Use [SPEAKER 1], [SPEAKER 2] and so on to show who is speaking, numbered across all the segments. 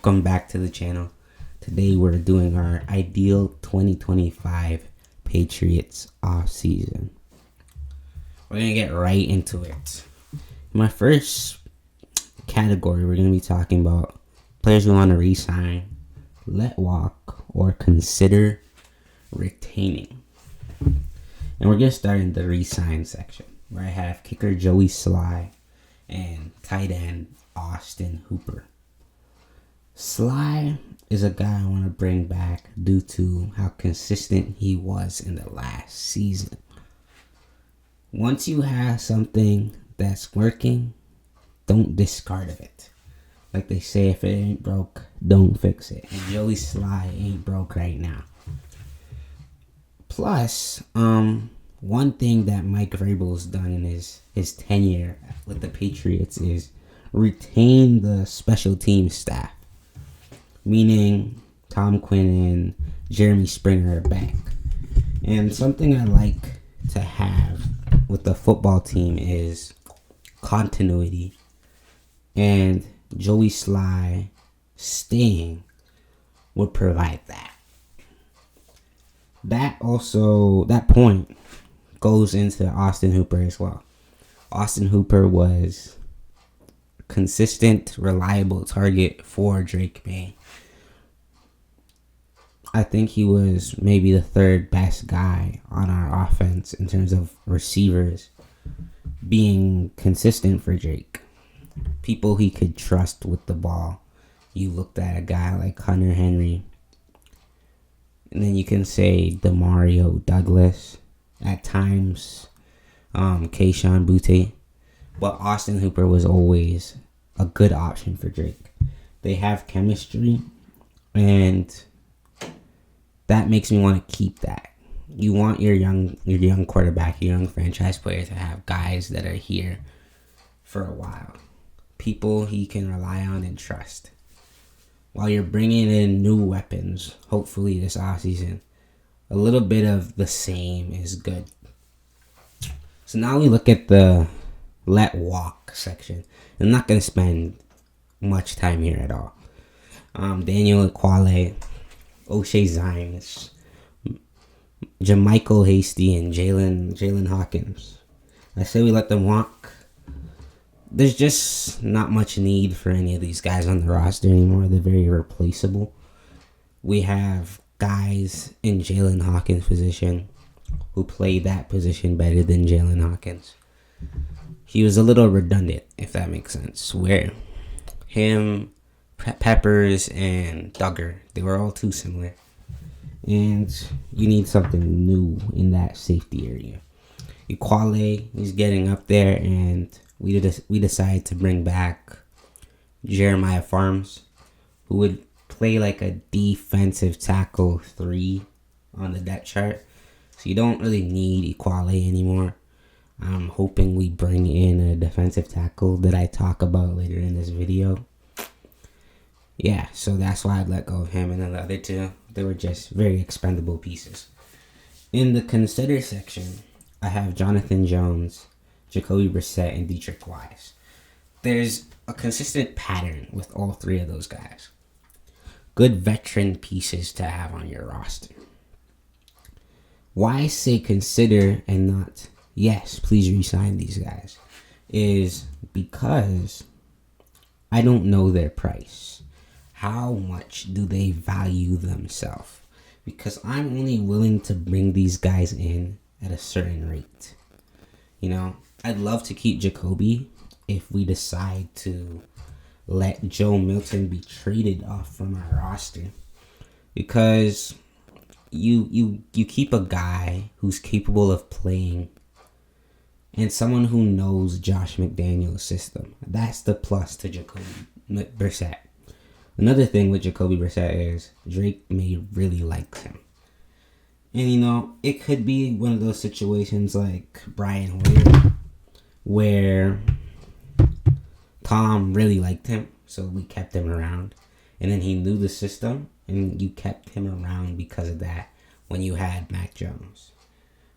[SPEAKER 1] Welcome back to the channel. Today we're doing our ideal 2025 Patriots offseason. We're going to get right into it. In my first category, we're going to be talking about players we want to re-sign, let walk, or consider retaining. And we're going to start in the re-sign section, where I have kicker Joey Sly and tight end Austin Hooper. Sly is a guy I want to bring back due to how consistent he was in the last season. Once you have something that's working, don't discard of it. Like they say, if it ain't broke, don't fix it. And Joey Sly ain't broke right now. Plus, one thing that Mike Vrabel's done in his tenure with the Patriots is retain the special team staff. Meaning Tom Quinn and Jeremy Springer are back. And something I like to have with the football team is continuity. And Joey Sly staying would provide that. That point goes into Austin Hooper as well. Austin Hooper was a consistent, reliable target for Drake May. I think he was maybe the third best guy on our offense in terms of receivers being consistent for Drake. People he could trust with the ball. You looked at a guy like Hunter Henry. And then you can say Demario Douglas. At times, Kayshon Boutte. But Austin Hooper was always a good option for Drake. They have chemistry. And that makes me want to keep that. You want your young quarterback, your young franchise player to have guys that are here for a while. People he can rely on and trust. While you're bringing in new weapons, hopefully this offseason, a little bit of the same is good. So now we look at the let walk section. I'm not going to spend much time here at all. Daniel Ekuale, O'Shea Zimes, Jermichael Hasty, and Jalen Hawkins. I say we let them walk. There's just not much need for any of these guys on the roster anymore. They're very replaceable. We have guys in Jalen Hawkins' position who play that position better than Jalen Hawkins. He was a little redundant, if that makes sense, where him, Peppers, and Duggar, they were all too similar. And you need something new in that safety area. Ekuale, he's getting up there, and we decided to bring back Jeremiah Farms, who would play like a defensive tackle 3 on the depth chart. So you don't really need Ekuale anymore. I'm hoping we bring in a defensive tackle that I talk about later in this video. Yeah, so that's why I'd let go of him. And then the other two, they were just very expendable pieces. In the consider section, I have Jonathan Jones, Jacoby Brissett, and Dietrich Wise. There's a consistent pattern with all three of those guys. Good veteran pieces to have on your roster. Why I say consider and not, yes, please re-sign these guys, is because I don't know their price. How much do they value themselves? Because I'm only willing to bring these guys in at a certain rate. You know, I'd love to keep Jacoby if we decide to let Joe Milton be traded off from our roster. Because you keep a guy who's capable of playing and someone who knows Josh McDaniels' system. That's the plus to Jacoby Brissett. Another thing with Jacoby Brissett is Drake May really likes him. And, you know, it could be one of those situations like Brian Hoyer where Tom really liked him, so we kept him around. And then he knew the system, and you kept him around because of that when you had Mac Jones.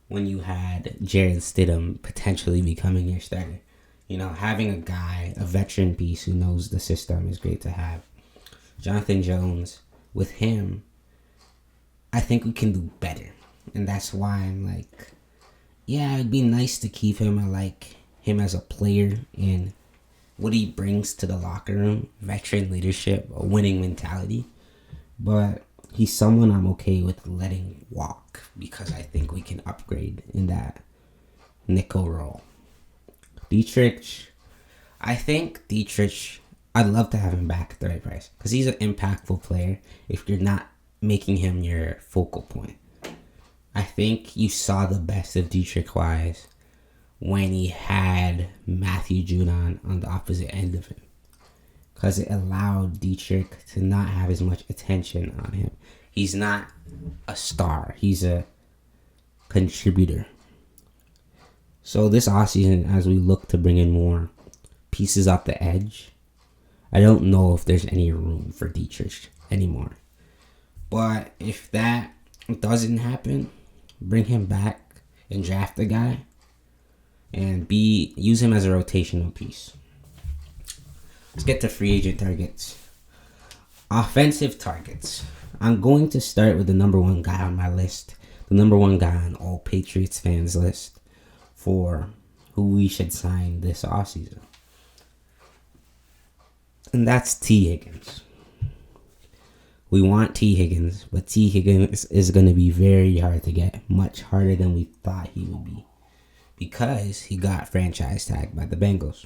[SPEAKER 1] When you had Jared Stidham potentially becoming your starter. You know, having a guy, a veteran piece who knows the system is great to have. Jonathan Jones, with him, I think we can do better. And that's why I'm like, yeah, it'd be nice to keep him. I like him as a player and what he brings to the locker room, veteran leadership, a winning mentality. But he's someone I'm okay with letting walk because I think we can upgrade in that nickel role. Dietrich, I think Dietrich, I'd love to have him back at the right price because he's an impactful player if you're not making him your focal point. I think you saw the best of Dietrich Wise when he had Matthew Judon on the opposite end of him, because it allowed Dietrich to not have as much attention on him. He's not a star. He's a contributor. So this offseason, as we look to bring in more pieces off the edge, I don't know if there's any room for Dietrich anymore. But if that doesn't happen, bring him back and draft a guy and use him as a rotational piece. Let's get to free agent targets. Offensive targets. I'm going to start with the number one guy on my list, the number one guy on all Patriots fans' list for who we should sign this offseason. And that's T. Higgins. We want T. Higgins, but T. Higgins is going to be very hard to get, much harder than we thought he would be, because he got franchise tagged by the Bengals.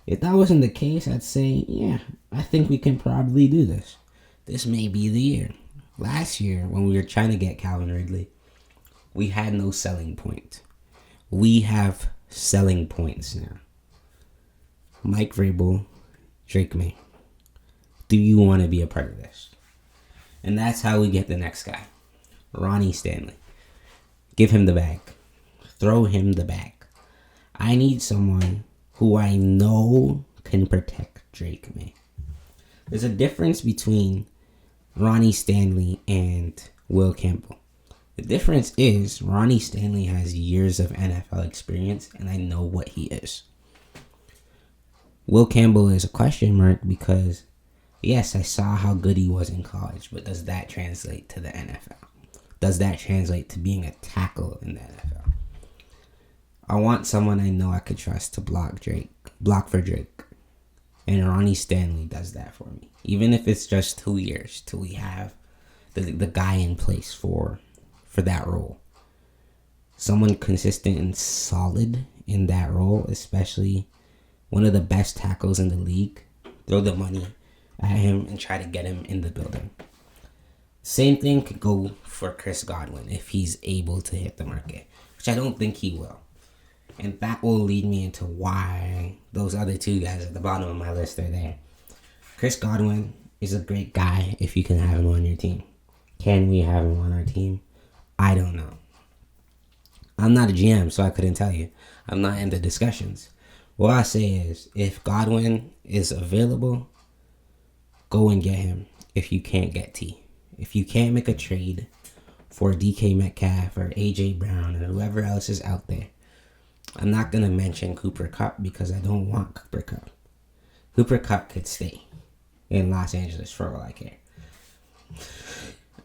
[SPEAKER 1] If that wasn't the case, I'd say, yeah, I think we can probably do this. This may be the year. Last year, when we were trying to get Calvin Ridley, we had no selling point. We have selling points now. Mike Vrabel, Drake May. Do you want to be a part of this? And that's how we get the next guy. Ronnie Stanley. Give him the bag. Throw him the bag. I need someone who I know can protect Drake May. There's a difference between Ronnie Stanley and Will Campbell. The difference is Ronnie Stanley has years of NFL experience, and I know what he is. Will Campbell is a question mark because, yes, I saw how good he was in college, but does that translate to the NFL? Does that translate to being a tackle in the NFL? I want someone I know I could trust to block for Drake. And Ronnie Stanley does that for me. Even if it's just 2 years till we have the guy in place for that role. Someone consistent and solid in that role, especially one of the best tackles in the league. Throw the money at him and try to get him in the building. Same thing could go for Chris Godwin if he's able to hit the market, which I don't think he will. And that will lead me into why those other two guys at the bottom of my list are there. Chris Godwin is a great guy if you can have him on your team. Can we have him on our team? I don't know. I'm not a GM, so I couldn't tell you. I'm not in the discussions. What I say is, if Godwin is available, go and get him if you can't get T. If you can't make a trade for DK Metcalf or AJ Brown or whoever else is out there, I'm not going to mention Cooper Kupp because I don't want Cooper Kupp. Cooper Kupp could stay in Los Angeles for all I care.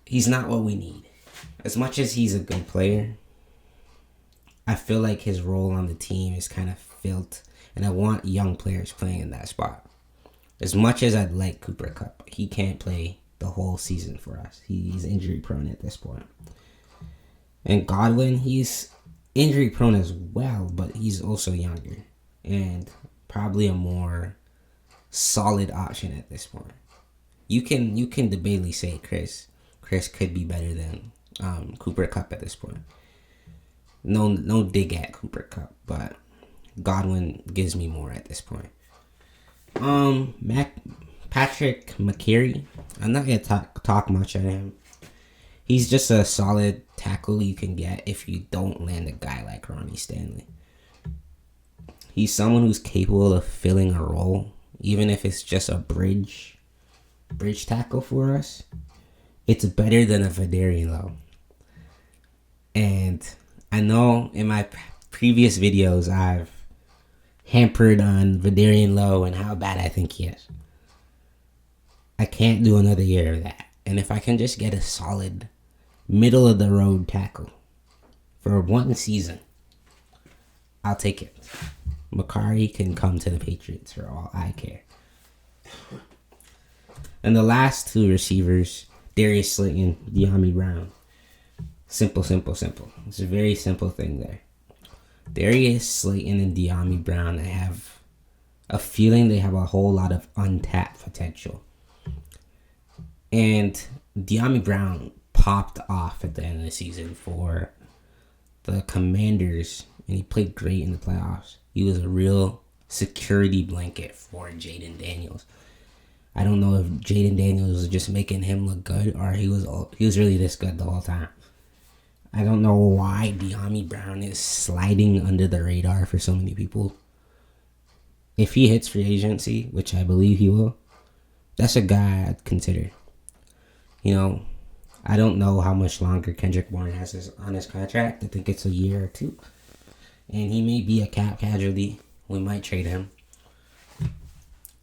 [SPEAKER 1] He's not what we need. As much as he's a good player, I feel like his role on the team is kind of filled, and I want young players playing in that spot. As much as I'd like Cooper Kupp, he can't play the whole season for us. He's injury prone at this point. And Godwin, he's injury prone as well, but he's also younger and probably a more solid option at this point. You can debatably say Chris could be better than Cooper Kupp at this point. No dig at Cooper Kupp, but Godwin gives me more at this point. Patrick McCary, I'm not gonna talk much on him. He's just a solid tackle you can get if you don't land a guy like Ronnie Stanley. He's someone who's capable of filling a role, even if it's just a bridge tackle for us. It's better than a Vidarian Lowe. And I know in my previous videos I've hampered on Vidarian Lowe and how bad I think he is. I can't do another year of that. And if I can just get a solid middle of the road tackle for one season, I'll take it. Makari can come to the Patriots for all I care. And the last two receivers, Darius Slayton, De'Ami Brown. Simple. It's a very simple thing there. Darius Slayton and De'Ami Brown, I have a feeling they have a whole lot of untapped potential. And De'Ami Brown popped off at the end of the season for the Commanders, and he played great in the playoffs. He was a real security blanket for Jaden Daniels. I don't know if Jaden Daniels was just making him look good, or he was really this good the whole time. I don't know why De'Ami Brown is sliding under the radar for so many people. If he hits free agency, which I believe he will, that's a guy I'd consider. I don't know how much longer Kendrick Bourne has on his contract. I think it's a year or two. And he may be a cap casualty. We might trade him.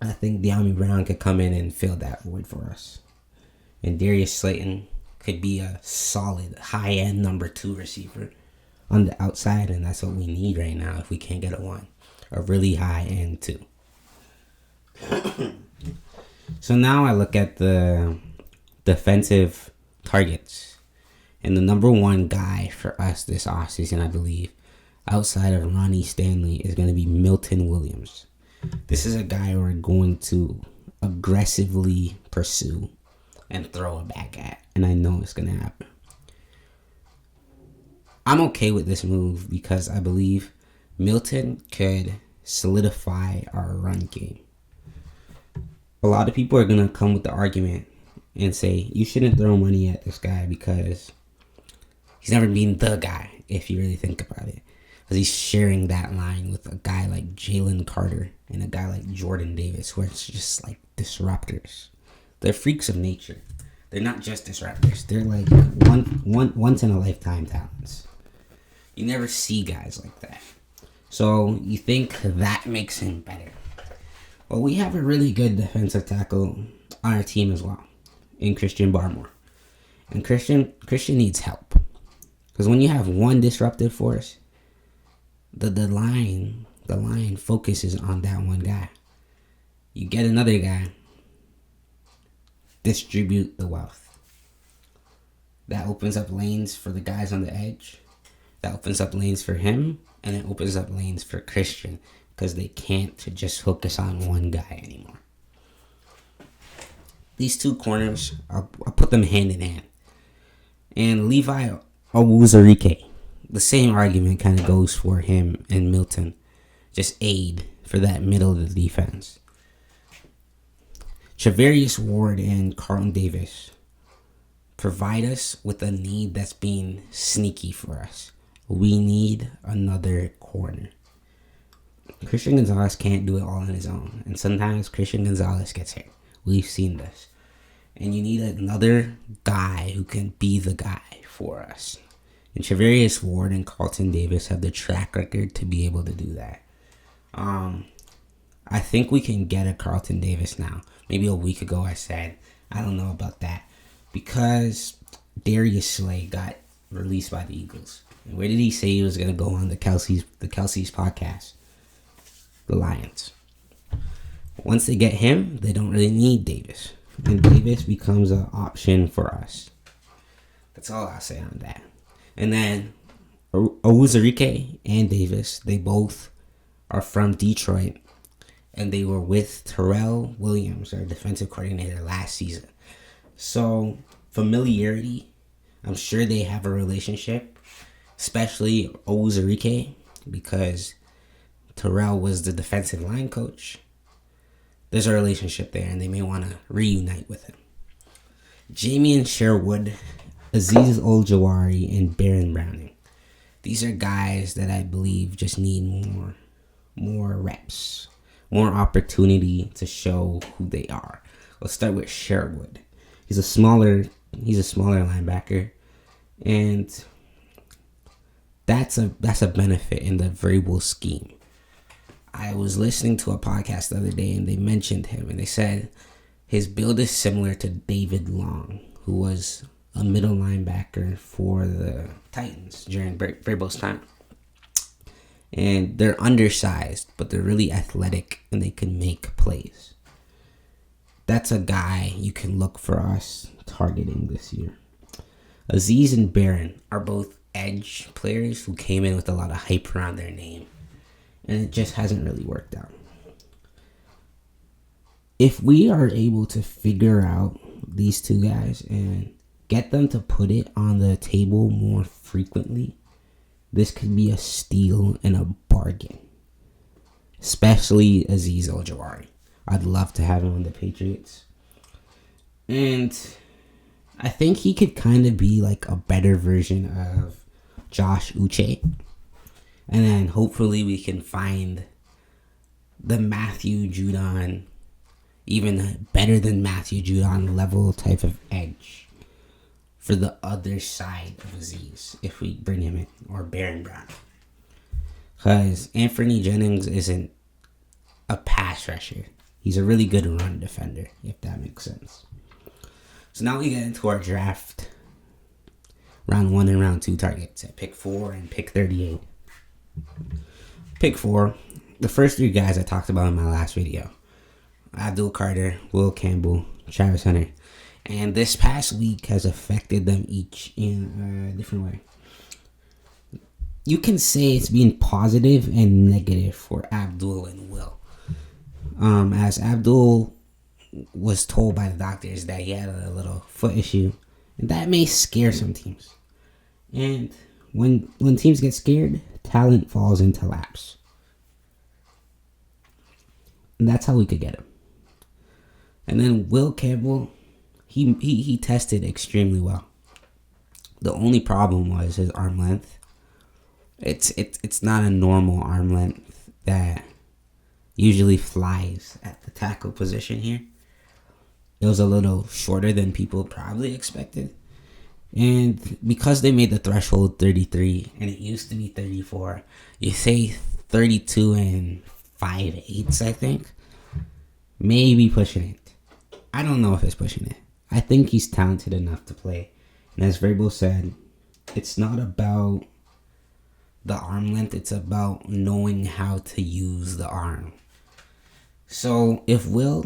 [SPEAKER 1] I think De'Ami Brown could come in and fill that void for us. And Darius Slayton could be a solid, high-end number 2 receiver on the outside. And that's what we need right now if we can't get a really high-end 2. So now I look at the defensive targets. And the number 1 guy for us this offseason, I believe, outside of Ronnie Stanley, is going to be Milton Williams. This is a guy we're going to aggressively pursue and throw it back at. And I know it's going to happen. I'm okay with this move because I believe Milton could solidify our run game. A lot of people are going to come with the argument and say, you shouldn't throw money at this guy because he's never been the guy, if you really think about it. Because he's sharing that line with a guy like Jalen Carter and a guy like Jordan Davis, who are just like disruptors. They're freaks of nature. They're not just disruptors. They're like once in a lifetime talents. You never see guys like that. So you think that makes him better. Well, we have a really good defensive tackle on our team as well, in Christian Barmore. And Christian needs help. Because when you have one disruptive force, the line focuses on that one guy. You get another guy, distribute the wealth. That opens up lanes for the guys on the edge. That opens up lanes for him, and it opens up lanes for Christian because they can't just focus on one guy anymore. These 2 corners, I'll put them hand in hand. And Levi Owuzarike, the same argument kind of goes for him and Milton. Just aid for that middle of the defense. Charvarius Ward and Carlton Davis provide us with a need that's being sneaky for us. We need another corner. Christian Gonzalez can't do it all on his own. And sometimes Christian Gonzalez gets hurt. We've seen this. And you need another guy who can be the guy for us. And Charvarius Ward and Carlton Davis have the track record to be able to do that. I think we can get a Carlton Davis now. Maybe a week ago I said, I don't know about that. Because Darius Slay got released by the Eagles. And where did he say he was going to go on the Kelsey's podcast? The Lions. Once they get him, they don't really need Davis. And Davis becomes an option for us. That's all I'll say on that. And then Owuzarike and Davis, they both are from Detroit. And they were with Terrell Williams, our defensive coordinator, last season. So, familiarity, I'm sure they have a relationship. Especially Owuzarike, because Terrell was the defensive line coach. There's a relationship there, and they may want to reunite with him. Jamian Sherwood, Azeez Ojulari, and Baron Browning. These are guys that I believe just need more reps, more opportunity to show who they are. Let's start with Sherwood. He's a smaller linebacker, and that's a benefit in the variable scheme. I was listening to a podcast the other day, and they mentioned him, and they said His build is similar to David Long, who was a middle linebacker for the Titans during Vrabel's time. And they're undersized, but they're really athletic and they can make plays. That's a guy you can look for us targeting this year. Aziz and Barron are both edge players who came in with a lot of hype around their name, and it just hasn't really worked out. If we are able to figure out these two guys and get them to put it on the table more frequently, this could be a steal and a bargain. Especially Azeez Ojulari. I'd love to have him on the Patriots. And I think he could kind of be like a better version of Josh Uche. And then hopefully we can find the Matthew Judon, even better than Matthew Judon level type of edge for the other side of Aziz if we bring him in, or Baron Brown. Because Anthony Jennings isn't a pass rusher. He's a really good run defender, if that makes sense. So now we get into our draft. Round 1 and round 2 targets at pick 4 and pick 38. Pick 4, the first 3 guys I talked about in my last video. Abdul Carter, Will Campbell, Travis Hunter. And this past week has affected them each in a different way. You can say it's been positive and negative for Abdul and Will. As Abdul was told by the doctors that he had a little foot issue, and that may scare some teams. And when teams get scared, talent falls into laps. And that's how we could get him. And then Will Campbell, he tested extremely well. The only problem was his arm length. It's not a normal arm length that usually flies at the tackle position here. It was a little shorter than people probably expected. And because they made the threshold 33 and it used to be 34, you say 32 and 5/8, I think. Maybe pushing it. I don't know if it's pushing it. I think he's talented enough to play. And as Vrabel said, it's not about the arm length, it's about knowing how to use the arm. So if Will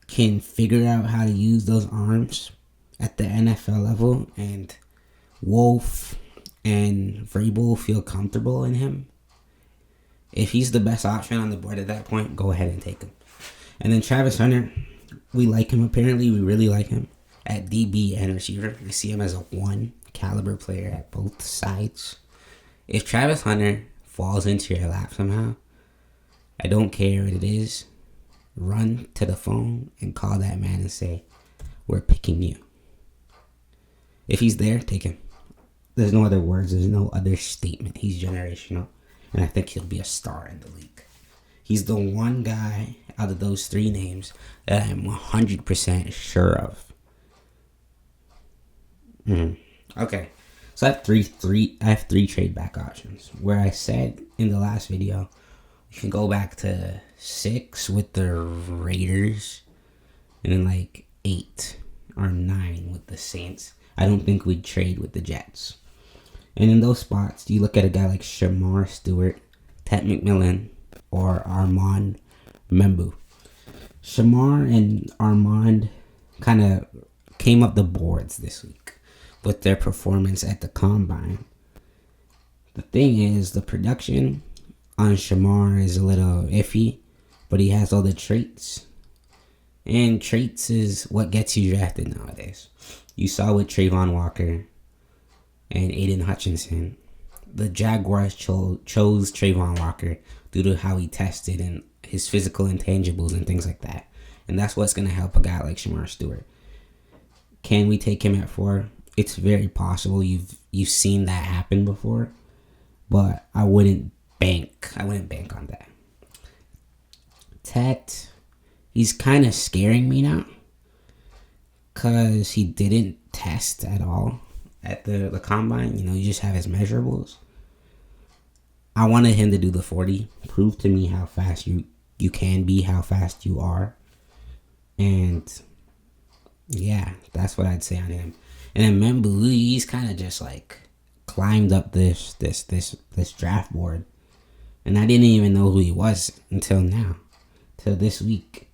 [SPEAKER 1] can figure out how to use those arms at the NFL level, and Wolf and Vrabel feel comfortable in him, if he's the best option on the board at that point, go ahead and take him. And then Travis Hunter, we like him. Apparently, we really like him at DB and receiver. We see him as a 1 caliber player at both sides. If Travis Hunter falls into your lap somehow, I don't care what it is, run to the phone and call that man and say, we're picking you. If he's there, take him. There's no other words. There's no other statement. He's generational. And I think he'll be a star in the league. He's the one guy out of those 3 names that I'm 100% sure of. Okay. So I have three trade back options. Where I said in the last video, you can go back to 6 with the Raiders. And then like 8 or 9 with the Saints. I don't think we'd trade with the Jets. And in those spots, you look at a guy like Shamar Stewart, Ted McMillan, or Armand Membu. Shamar and Armand kind of came up the boards this week with their performance at the Combine. The thing is, the production on Shamar is a little iffy, but he has all the traits. And traits is what gets you drafted nowadays. You saw with Trayvon Walker and Aiden Hutchinson. The Jaguars chose Trayvon Walker due to how he tested and his physical intangibles and things like that. And that's what's going to help a guy like Shamar Stewart. Can we take him at 4? It's very possible. You've seen that happen before. But I wouldn't bank on that. Tet, he's kind of scaring me now. Because he didn't test at all at the Combine. You just have his measurables. I wanted him to do the 40. Prove to me how fast you can be, how fast you are. And Yeah, that's what I'd say on him. And then Membu, he's kind of just like climbed up this draft board, and I didn't even know who he was until now, till this week,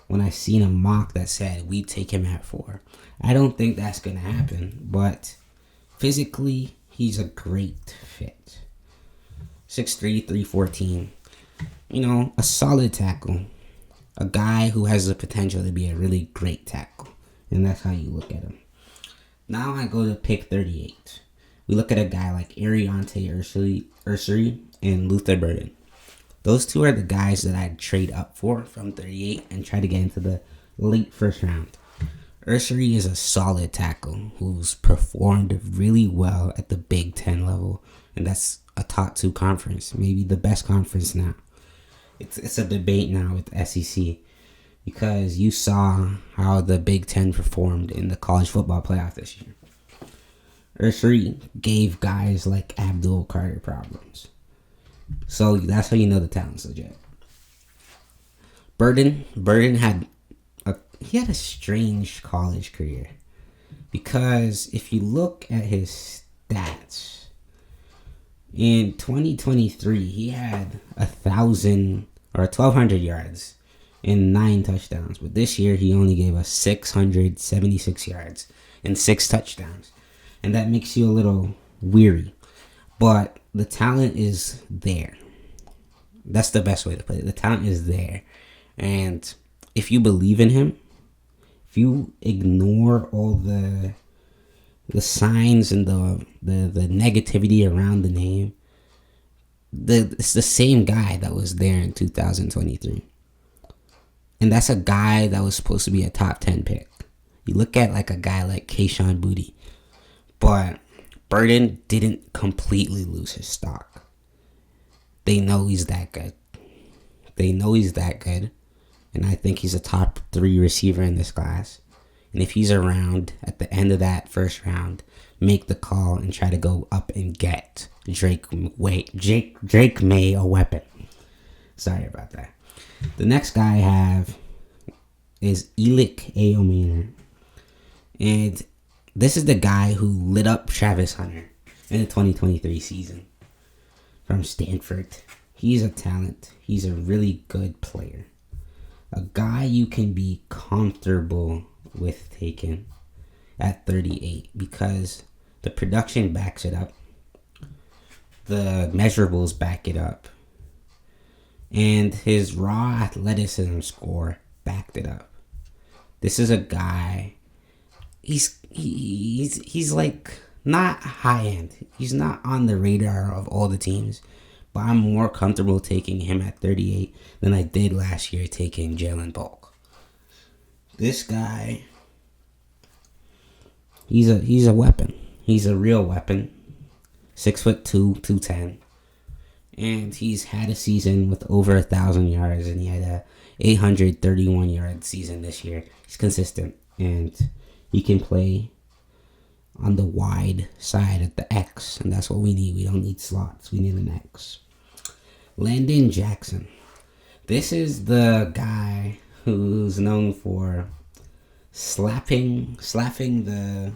[SPEAKER 1] when I seen a mock that said we take him at 4. I don't think that's gonna happen, but physically he's a great fit. 6'3", 314. You know, a solid tackle. A guy who has the potential to be a really great tackle. And that's how you look at him. Now I go to pick 38. We look at a guy like Ariante Ursary and Luther Burden. Those two are the guys that I'd trade up for from 38 and try to get into the late first round. Ursary is a solid tackle who's performed really well at the Big Ten level. And that's a top 2 conference, maybe the best conference now. It's a debate now with the SEC, because you saw how the Big Ten performed in the college football playoff this year. Ursary gave guys like Abdul Carter problems. So that's how you know the talent's legit. Burden had a strange college career, because if you look at his stats, in 2023, he had 1,200 yards and 9 touchdowns. But this year, he only gave us 676 yards and 6 touchdowns. And that makes you a little weary. But the talent is there. That's the best way to put it. The talent is there. And if you believe in him, if you ignore all the signs and the negativity around the name, it's the same guy that was there in 2023. And that's a guy that was supposed to be a top 10 pick. You look at like a guy like Kayshon Boutte, but Burden didn't completely lose his stock. They know he's that good. And I think he's a top 3 receiver in this class. And if he's around at the end of that first round, make the call and try to go up and get Drake May a weapon. Sorry about that. The next guy I have is Elik Aomir. And this is the guy who lit up Travis Hunter in the 2023 season from Stanford. He's a talent. He's a really good player. A guy you can be comfortable with taking at 38, because the production backs it up, the measurables back it up, and his raw athleticism score backed it up. This is a guy, he's like not high end. He's not on the radar of all the teams, but I'm more comfortable taking him at 38 than I did last year taking Jalen Bulk. This guy, he's a weapon. He's a real weapon. 6'2", 210. And he's had a season with over 1,000 yards, and he had a 831 yard season this year. He's consistent, and he can play on the wide side at the X, and that's what we need. We don't need slots. We need an X. Landon Jackson. This is the guy who's known for slapping the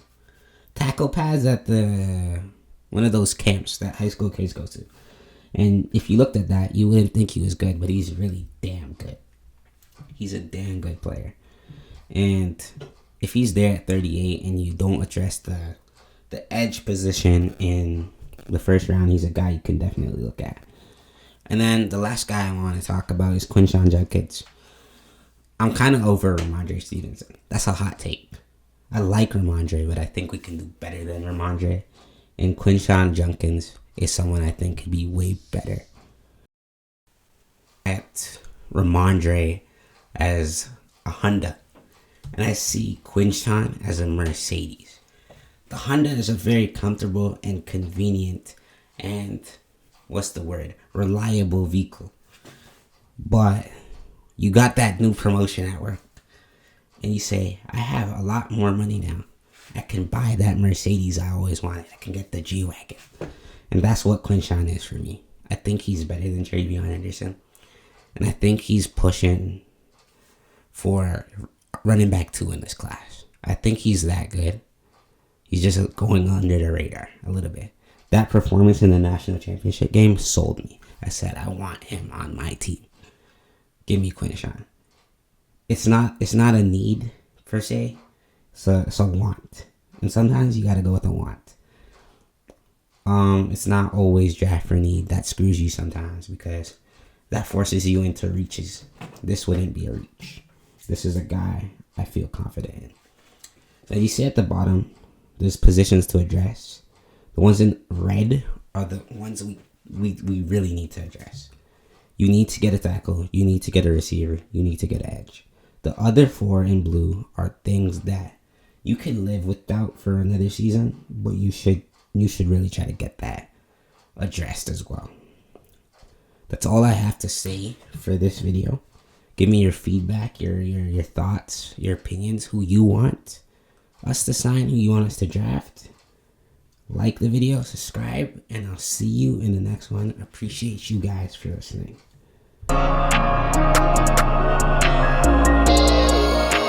[SPEAKER 1] tackle pads at one of those camps that high school kids go to. And if you looked at that, you wouldn't think he was good, but he's really damn good. He's a damn good player. And if he's there at 38 and you don't address the edge position in the first round, he's a guy you can definitely look at. And then the last guy I want to talk about is Quinshon Judkins. I'm kind of over Ramondre Stevenson. That's a hot take. I like Ramondre, but I think we can do better than Ramondre. And Quinshon Judkins is someone I think could be way better. At Ramondre as a Honda, and I see Quinshon as a Mercedes. The Honda is a very comfortable and convenient and reliable vehicle. But you got that new promotion at work, and you say, I have a lot more money now. I can buy that Mercedes I always wanted. I can get the G-Wagon. And that's what Quinshon is for me. I think he's better than Travion Henderson. And I think he's pushing for running back 2 in this class. I think he's that good. He's just going under the radar a little bit. That performance in the national championship game sold me. I said, I want him on my team. Give me Quinshawn. It's not a need per se. It's a want. And sometimes you gotta go with a want. It's not always draft for need. That screws you sometimes because that forces you into reaches. This wouldn't be a reach. This is a guy I feel confident in. So you see at the bottom, there's positions to address. The ones in red are the ones we really need to address. You need to get a tackle. You need to get a receiver. You need to get an edge. The other 4 in blue are things that you can live without for another season, but you should really try to get that addressed as well. That's all I have to say for this video. Give me your feedback, your thoughts, your opinions, who you want us to sign, who you want us to draft. Like the video, subscribe, and I'll see you in the next one. Appreciate you guys for listening.